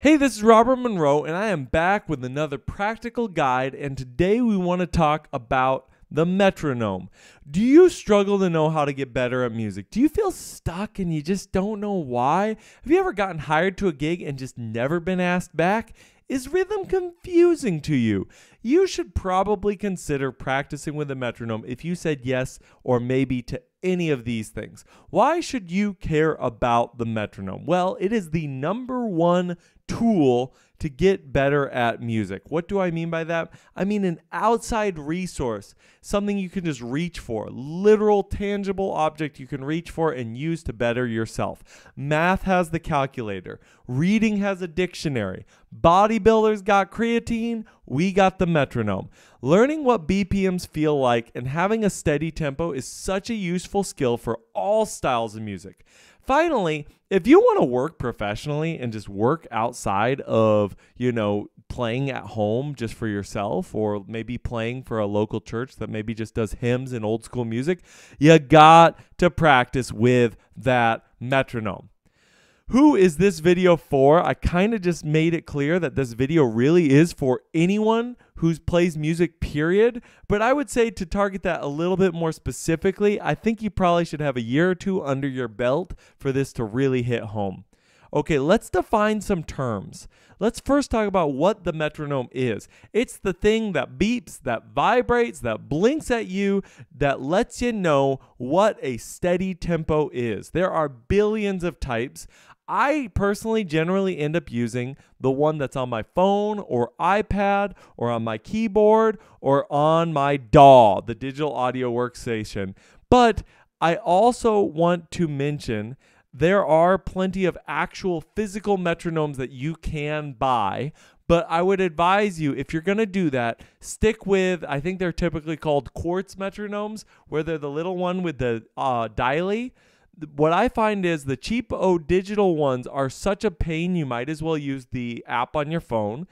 Hey, this is Robert Monroe, and I am back with another practical guide. And today we want to talk about the metronome. Do you struggle to know how to get better at music? Do you feel stuck and you just don't know why? Have you ever gotten hired to a gig and just never been asked back? Is rhythm confusing to you? You should probably consider practicing with a metronome if you said yes or maybe to any of these things. Why should you care about the metronome? Well, it is the number one tool to get better at music. What do I mean by that? I mean an outside resource, something you can just reach for, literal tangible object you can reach for and use to better yourself. Math has the calculator, reading has a dictionary, bodybuilders got creatine, we got the metronome. Learning what BPMs feel like and having a steady tempo is such a useful skill for all styles of music. Finally, if you want to work professionally and just work outside of, playing at home just for yourself, or maybe playing for a local church that maybe just does hymns and old school music, you got to practice with that metronome. Who is this video for? I kind of just made it clear that this video really is for anyone who plays music, period. But I would say to target that a little bit more specifically, I think you probably should have a year or two under your belt for this to really hit home. Okay, let's define some terms. Let's first talk about what the metronome is. It's the thing that beeps, that vibrates, that blinks at you, that lets you know what a steady tempo is. There are billions of types. I personally generally end up using the one that's on my phone or iPad or on my keyboard or on my DAW, the digital audio workstation. But I also want to mention there are plenty of actual physical metronomes that you can buy. But I would advise you, if you're going to do that, stick with, I think they're typically called quartz metronomes, where they're the little one with the dialy. What I find is the cheap digital ones are such a pain, you might as well use the app on your phone.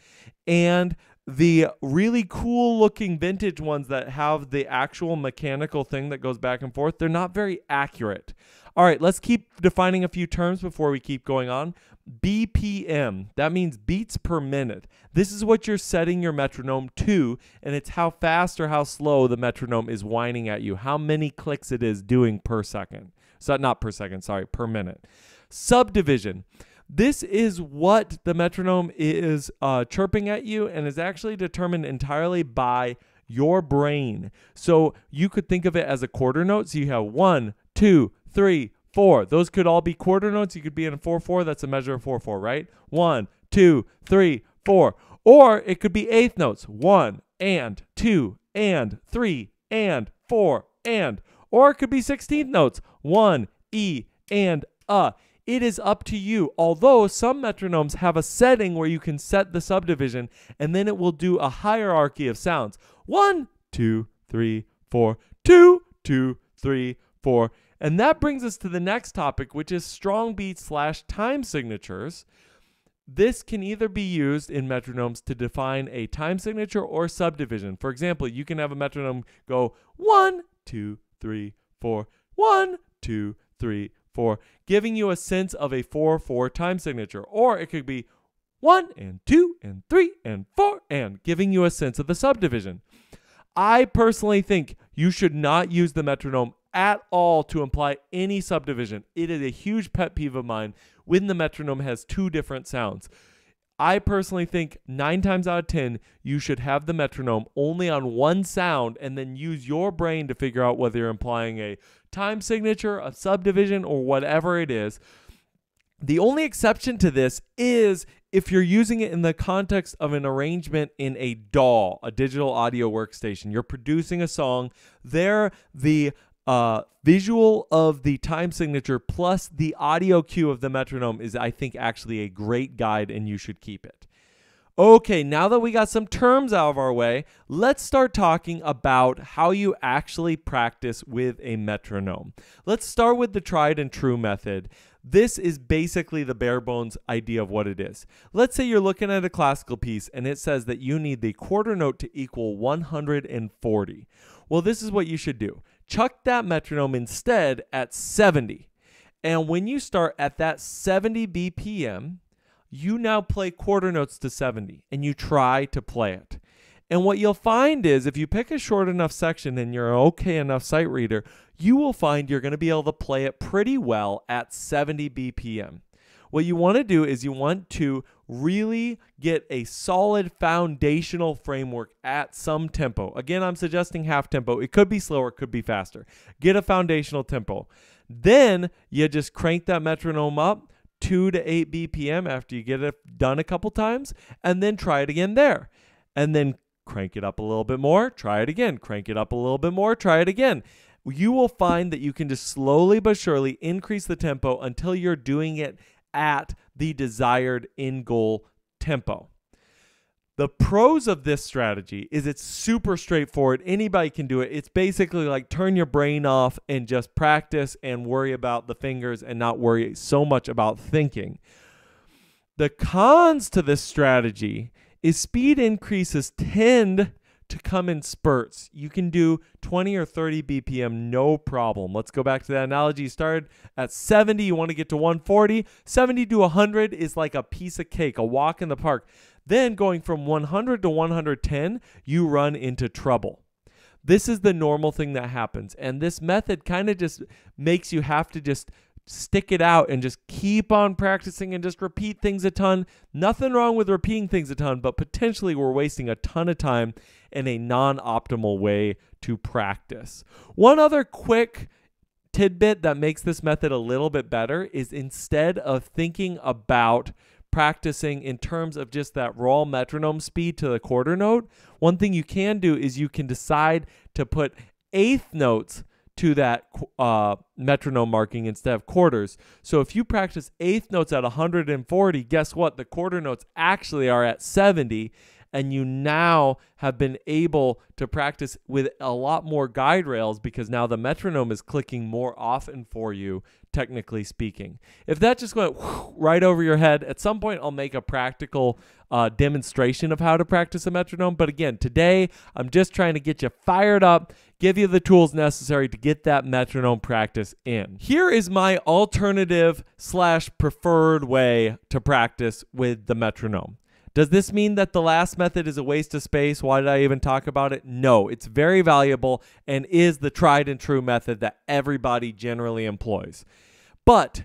And the really cool looking vintage ones that have the actual mechanical thing that goes back and forth, they're not very accurate. All right, let's keep defining a few terms before we keep going on. BPM, that means beats per minute. This is what you're setting your metronome to, and it's how fast or how slow the metronome is whining at you, how many clicks it is doing per second. So not per second, sorry, per minute. Subdivision. This is what the metronome is chirping at you and is actually determined entirely by your brain. So you could think of it as a quarter note. So you have 1, 2, 3, 4. Those could all be quarter notes. You could be in a 4/4. That's a measure of 4/4, right? 1, 2, 3, 4. Or it could be eighth notes. 1 and 2 and 3 and 4 and. Or it could be 16th notes. 1, E, and It is up to you. Although some metronomes have a setting where you can set the subdivision and then it will do a hierarchy of sounds. 1, 2, 3, 4, 2, 2, 3, 4. And that brings us to the next topic, which is strong beats / time signatures. This can either be used in metronomes to define a time signature or subdivision. For example, you can have a metronome go 1, 2, 3, 4, 1, 2, 3, 4, giving you a sense of a 4/4 time signature. Or it could be 1 and 2 and 3 and 4 and giving you a sense of the subdivision. I personally think you should not use the metronome at all to imply any subdivision. It is a huge pet peeve of mine when the metronome has two different sounds. I personally think 9 times out of 10, you should have the metronome only on one sound and then use your brain to figure out whether you're implying a time signature, a subdivision, or whatever it is. The only exception to this is if you're using it in the context of an arrangement in a DAW, a digital audio workstation. You're producing a song. There, the visual of the time signature plus the audio cue of the metronome is, I think, actually a great guide, and you should keep it. Okay, now that we got some terms out of our way, let's start talking about how you actually practice with a metronome. Let's start with the tried and true method. This is basically the bare bones idea of what it is. Let's say you're looking at a classical piece and it says that you need the quarter note to equal 140. Well, this is what you should do. Chuck that metronome instead at 70. And when you start at that 70 BPM, you now play quarter notes to 70 and you try to play it. And what you'll find is if you pick a short enough section and you're an okay enough sight reader, you will find you're going to be able to play it pretty well at 70 BPM. What you want to do is you want to really get a solid foundational framework at some tempo. Again, I'm suggesting half tempo. It could be slower, it could be faster. Get a foundational tempo. Then you just crank that metronome up 2 to 8 BPM after you get it done a couple times, and then try it again there. And then crank it up a little bit more, try it again. Crank it up a little bit more, try it again. You will find that you can just slowly but surely increase the tempo until you're doing it at the desired in-goal tempo. The pros of this strategy is it's super straightforward. Anybody can do it. It's basically like turn your brain off and just practice and worry about the fingers and not worry so much about thinking. The cons to this strategy is speed increases tend to come in spurts. You can do 20 or 30 BPM, no problem. Let's go back to that analogy. You started at 70, you want to get to 140. 70 to 100 is like a piece of cake, a walk in the park. Then going from 100 to 110, you run into trouble. This is the normal thing that happens. And this method kind of just makes you have to just stick it out and just keep on practicing and just repeat things a ton. Nothing wrong with repeating things a ton, but potentially we're wasting a ton of time in a non-optimal way to practice. One other quick tidbit that makes this method a little bit better is instead of thinking about practicing in terms of just that raw metronome speed to the quarter note, one thing you can do is you can decide to put eighth notes to that metronome marking instead of quarters. So if you practice eighth notes at 140, guess what? The quarter notes actually are at 70, and you now have been able to practice with a lot more guide rails because now the metronome is clicking more often for you, technically speaking. If that just went right over your head, at some point I'll make a practical demonstration of how to practice a metronome. But again, today I'm just trying to get you fired up, give you the tools necessary to get that metronome practice in. Here is my alternative / preferred way to practice with the metronome. Does this mean that the last method is a waste of space? Why did I even talk about it? No, it's very valuable and is the tried and true method that everybody generally employs. But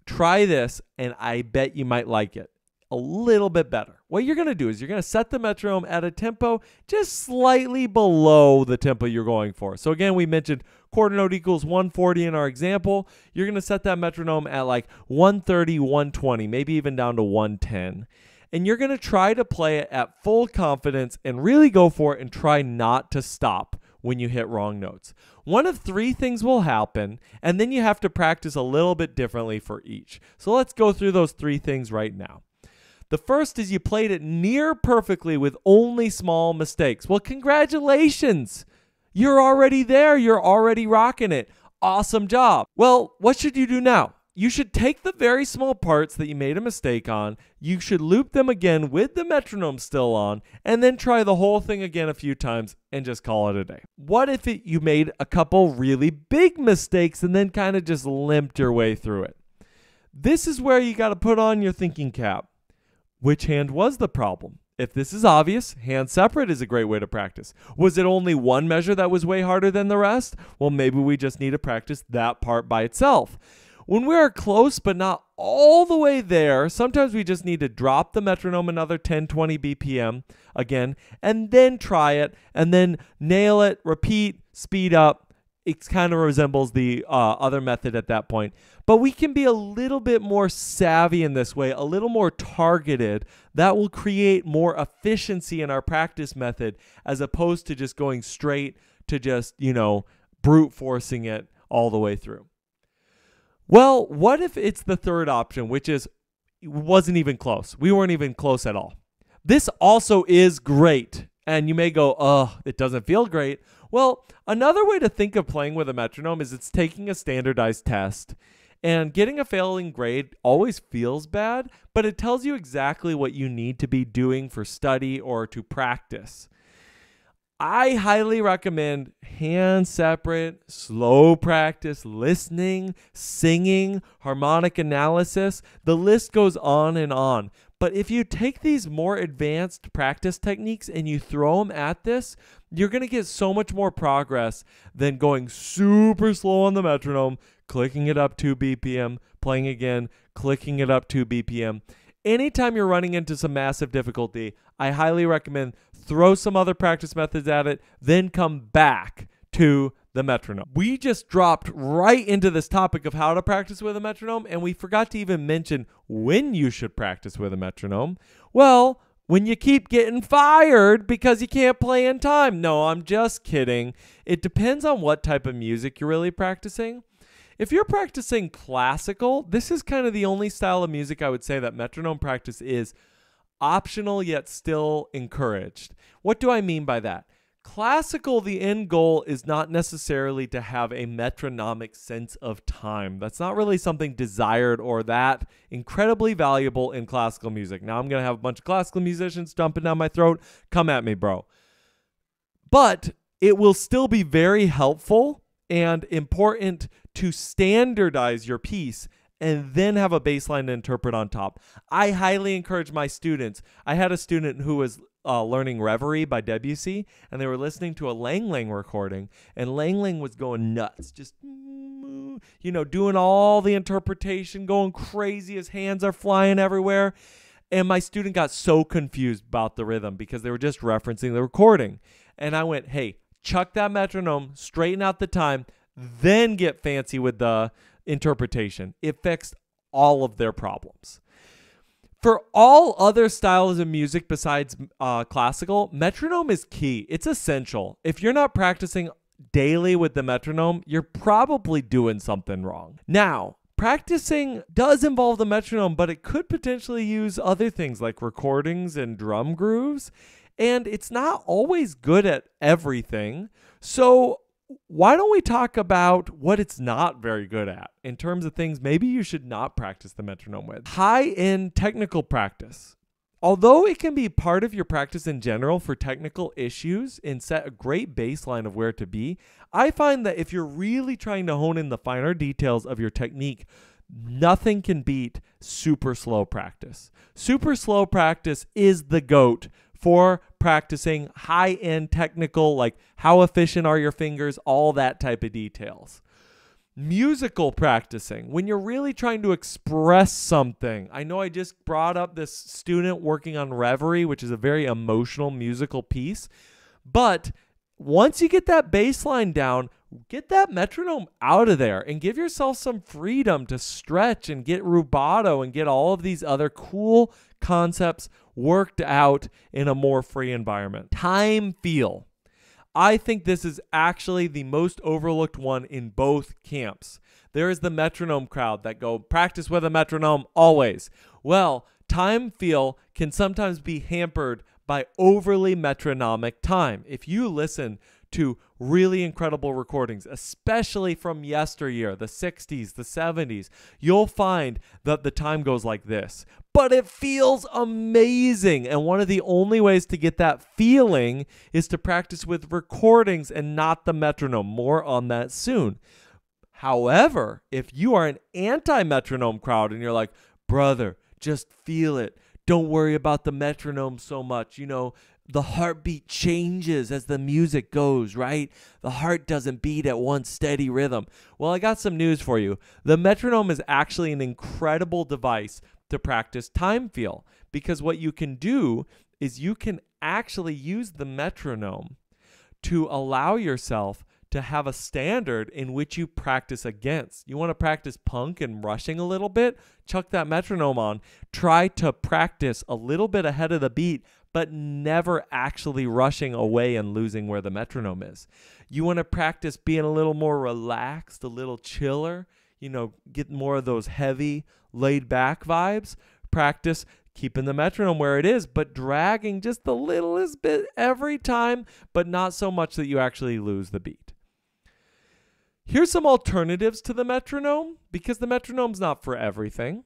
try this and I bet you might like it a little bit better. What you're going to do is you're going to set the metronome at a tempo just slightly below the tempo you're going for. So again, we mentioned quarter note equals 140 in our example. You're going to set that metronome at like 130, 120, maybe even down to 110. And you're going to try to play it at full confidence and really go for it and try not to stop when you hit wrong notes. One of three things will happen, and then you have to practice a little bit differently for each. So let's go through those three things right now. The first is you played it near perfectly with only small mistakes. Well, congratulations. You're already there. You're already rocking it. Awesome job. Well, what should you do now? You should take the very small parts that you made a mistake on, you should loop them again with the metronome still on, and then try the whole thing again a few times and just call it a day. What if you made a couple really big mistakes and then kind of just limped your way through it? This is where you got to put on your thinking cap. Which hand was the problem? If this is obvious, hand separate is a great way to practice. Was it only one measure that was way harder than the rest? Well, maybe we just need to practice that part by itself. When we are close but not all the way there, sometimes we just need to drop the metronome another 10, 20 BPM again, and then try it, and then nail it, repeat, speed up. It kind of resembles the other method at that point. But we can be a little bit more savvy in this way, a little more targeted. That will create more efficiency in our practice method as opposed to just going straight to just, brute forcing it all the way through. Well, what if it's the third option, which is wasn't even close? We weren't even close at all. This also is great. And you may go, oh, it doesn't feel great. Well, another way to think of playing with a metronome is it's taking a standardized test. And getting a failing grade always feels bad, but it tells you exactly what you need to be doing for study or to practice. I highly recommend hand separate, slow practice, listening, singing, harmonic analysis. The list goes on and on. But if you take these more advanced practice techniques and you throw them at this, you're going to get so much more progress than going super slow on the metronome, clicking it up 2 BPM, playing again, clicking it up 2 BPM. Anytime you're running into some massive difficulty, I highly recommend throw some other practice methods at it, then come back to the metronome. We just dropped right into this topic of how to practice with a metronome, and we forgot to even mention when you should practice with a metronome. Well, when you keep getting fired because you can't play in time. No, I'm just kidding. It depends on what type of music you're really practicing. If you're practicing classical, this is kind of the only style of music I would say that metronome practice is optional yet still encouraged. What do I mean by that? Classical, the end goal is not necessarily to have a metronomic sense of time. That's not really something desired or that incredibly valuable in classical music. Now I'm going to have a bunch of classical musicians dumping down my throat. Come at me, bro. But it will still be very helpful and important to standardize your piece and then have a bass line to interpret on top. I highly encourage my students. I had a student who was learning Reverie by Debussy, and they were listening to a Lang Lang recording, and Lang Lang was going nuts, just, doing all the interpretation, going crazy. His hands are flying everywhere. And my student got so confused about the rhythm because they were just referencing the recording. And I went, hey, chuck that metronome, straighten out the time, then get fancy with the interpretation. It fixed all of their problems. For all other styles of music besides classical, metronome is key. It's essential. If you're not practicing daily with the metronome, you're probably doing something wrong. Now, practicing does involve the metronome, but it could potentially use other things like recordings and drum grooves, and it's not always good at everything. So why don't we talk about what it's not very good at in terms of things maybe you should not practice the metronome with? High-end technical practice. Although it can be part of your practice in general for technical issues and set a great baseline of where to be, I find that if you're really trying to hone in the finer details of your technique, nothing can beat super slow practice. Super slow practice is the GOAT for practicing high-end technical, like how efficient are your fingers, all that type of details. Musical practicing, when you're really trying to express something. I know I just brought up this student working on Reverie, which is a very emotional musical piece, but once you get that bass line down, get that metronome out of there and give yourself some freedom to stretch and get rubato and get all of these other cool concepts worked out in a more free environment. Time feel. I think this is actually the most overlooked one in both camps. There is the metronome crowd that go practice with a metronome always. Well, time feel can sometimes be hampered by overly metronomic time. If you listen to really incredible recordings, especially from yesteryear, the 60s, the 70s, you'll find that the time goes like this. But it feels amazing. And one of the only ways to get that feeling is to practice with recordings and not the metronome. More on that soon. However, if you are an anti-metronome crowd and you're like, brother, just feel it. Don't worry about the metronome so much. The heartbeat changes as the music goes, right? The heart doesn't beat at one steady rhythm. Well, I got some news for you. The metronome is actually an incredible device to practice time feel, because what you can do is you can actually use the metronome to allow yourself to have a standard in which you practice against. You want to practice punk and rushing a little bit? Chuck that metronome on. Try to practice a little bit ahead of the beat, but never actually rushing away and losing where the metronome is. You want to practice being a little more relaxed, a little chiller, get more of those heavy, laid-back vibes. Practice keeping the metronome where it is, but dragging just the littlest bit every time, but not so much that you actually lose the beat. Here's some alternatives to the metronome, because the metronome's not for everything.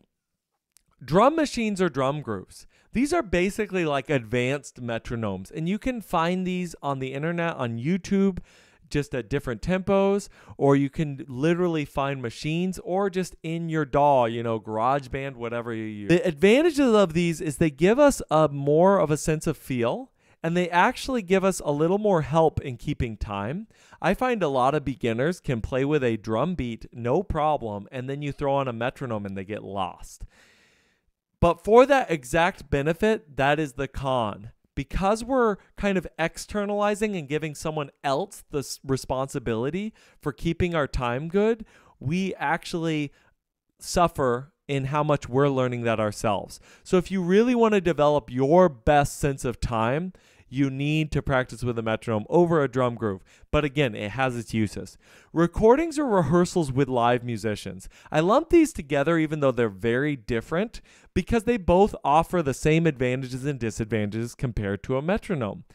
Drum machines or drum grooves. These are basically like advanced metronomes, and you can find these on the internet, on YouTube. just at different tempos, or you can literally find machines or just in your DAW, GarageBand, whatever you use. The advantages of these is they give us a more of a sense of feel, and they actually give us a little more help in keeping time. I find a lot of beginners can play with a drum beat, no problem, and then you throw on a metronome and they get lost. But for that exact benefit, that is the con. Because we're kind of externalizing and giving someone else the responsibility for keeping our time good, we actually suffer in how much we're learning that ourselves. So if you really want to develop your best sense of time, you need to practice with a metronome over a drum groove. But again, it has its uses. Recordings or rehearsals with live musicians. I lump these together even though they're very different because they both offer the same advantages and disadvantages compared to a metronome.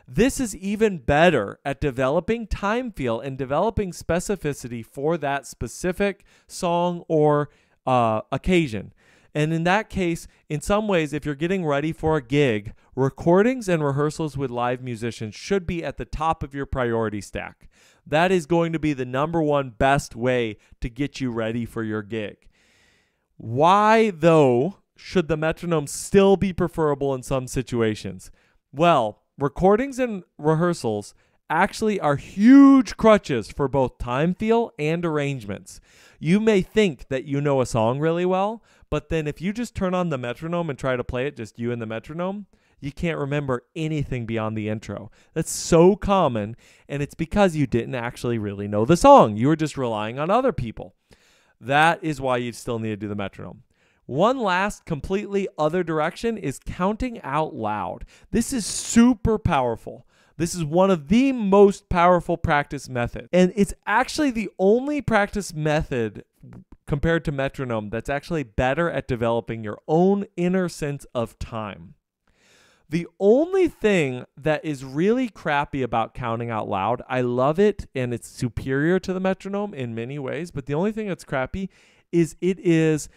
This is even better at developing time feel and developing specificity for that specific song or occasion. And in that case, in some ways, if you're getting ready for a gig, recordings and rehearsals with live musicians should be at the top of your priority stack. That is going to be the number one best way to get you ready for your gig. Why, though, should the metronome still be preferable in some situations? Well, recordings and rehearsals actually are huge crutches for both time feel and arrangements. You may think that you know a song really well, but then if you just turn on the metronome and try to play it, just you and the metronome, you can't remember anything beyond the intro. That's so common, and it's because you didn't actually really know the song. You were just relying on other people. That is why you still need to do the metronome. One last completely other direction is counting out loud. This is super powerful. This is one of the most powerful practice methods. And it's actually the only practice method compared to metronome that's actually better at developing your own inner sense of time. The only thing that is really crappy about counting out loud, I love it and it's superior to the metronome in many ways, but the only thing that's crappy is it is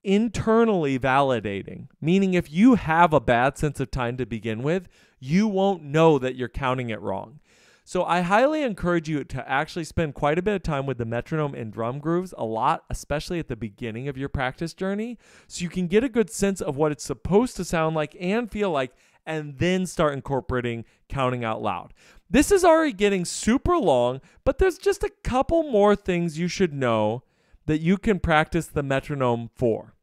internally validating, meaning if you have a bad sense of time to begin with, you won't know that you're counting it wrong. So I highly encourage you to actually spend quite a bit of time with the metronome and drum grooves, a lot, especially at the beginning of your practice journey, so you can get a good sense of what it's supposed to sound like and feel like, and then start incorporating counting out loud. This is already getting super long, but there's just a couple more things you should know that you can practice the metronome for.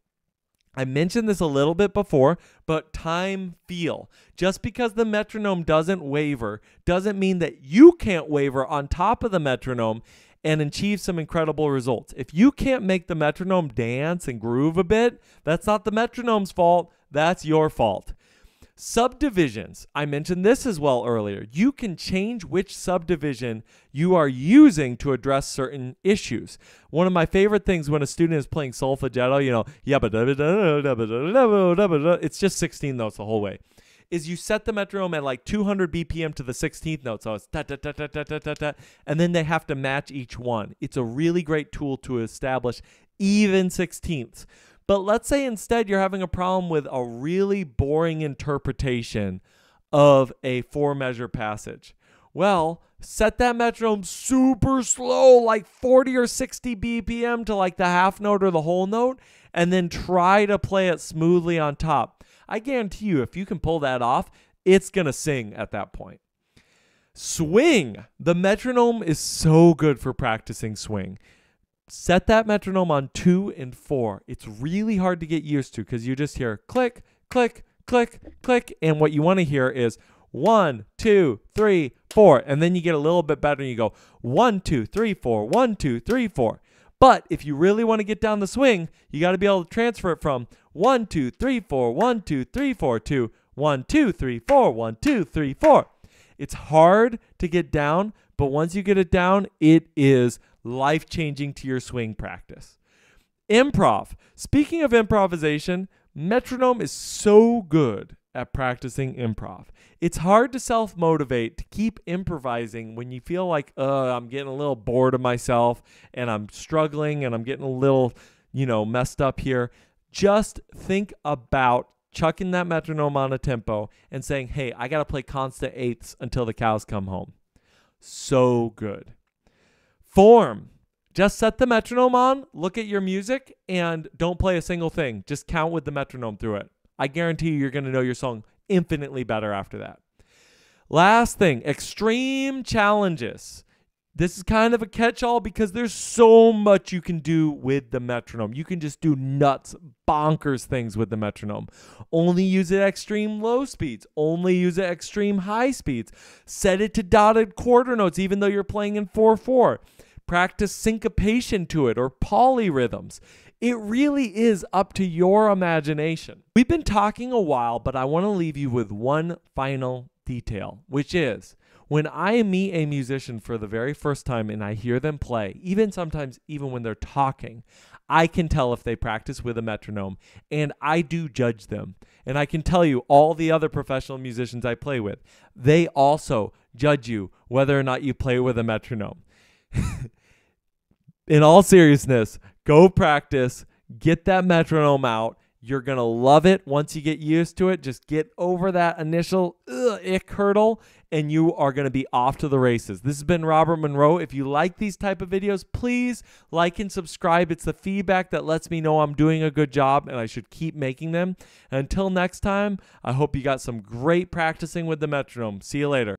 I mentioned this a little bit before, but time feel. Just because the metronome doesn't waver doesn't mean that you can't waver on top of the metronome and achieve some incredible results. If you can't make the metronome dance and groove a bit, that's not the metronome's fault, that's your fault. Subdivisions. I mentioned this as well earlier. You can change which subdivision you are using to address certain issues. One of my favorite things when a student is playing solfeggio, it's just 16 notes the whole way, is you set the metronome at like 200 BPM to the 16th note. So it's ta ta ta ta ta ta ta ta, and then they have to match each one. It's a really great tool to establish even 16ths. But let's say instead you're having a problem with a really boring interpretation of a 4-measure passage. Well, set that metronome super slow, like 40 or 60 BPM to like the half note or the whole note, and then try to play it smoothly on top. I guarantee you, if you can pull that off, it's going to sing at that point. Swing. The metronome is so good for practicing swing. Set that metronome on 2 and 4. It's really hard to get used to because you just hear click, click, click, click. And what you want to hear is 1, 2, 3, 4. And then you get a little bit better and you go 1, 2, 3, 4, 1, 2, 3, 4. But if you really want to get down the swing, you got to be able to transfer it from 1, 2, 3, 4, 1, 2, 3, 4 to 1, 2, 3, 4, 1, 2, 3, 4. It's hard to get down, but once you get it down, it is life-changing to your swing practice. Improv. Speaking of improvisation, metronome is so good at practicing improv. It's hard to self-motivate to keep improvising when you feel like, I'm getting a little bored of myself and I'm struggling and I'm getting a little, messed up here. Just think about chucking that metronome on a tempo and saying, hey, I got to play constant eighths until the cows come home. so good. Form. Just set the metronome on, look at your music, and don't play a single thing. Just count with the metronome through it. I guarantee you're going to know your song infinitely better after that. Last thing, extreme challenges. This is kind of a catch-all because there's so much you can do with the metronome. You can just do nuts, bonkers things with the metronome. Only use it at extreme low speeds. Only use it at extreme high speeds. Set it to dotted quarter notes even though you're playing in 4/4. Practice syncopation to it or polyrhythms. It really is up to your imagination. We've been talking a while, but I want to leave you with one final detail, which is when I meet a musician for the very first time and I hear them play, sometimes when they're talking, I can tell if they practice with a metronome, and I do judge them. And I can tell you, all the other professional musicians I play with, they also judge you whether or not you play with a metronome. In all seriousness, go practice, get that metronome out. You're going to love it once you get used to it. Just get over that initial ick hurdle, and you are going to be off to the races. This has been Robert Monroe. If you like these type of videos, please like and subscribe. It's the feedback that lets me know I'm doing a good job, and I should keep making them. And until next time, I hope you got some great practicing with the metronome. See you later.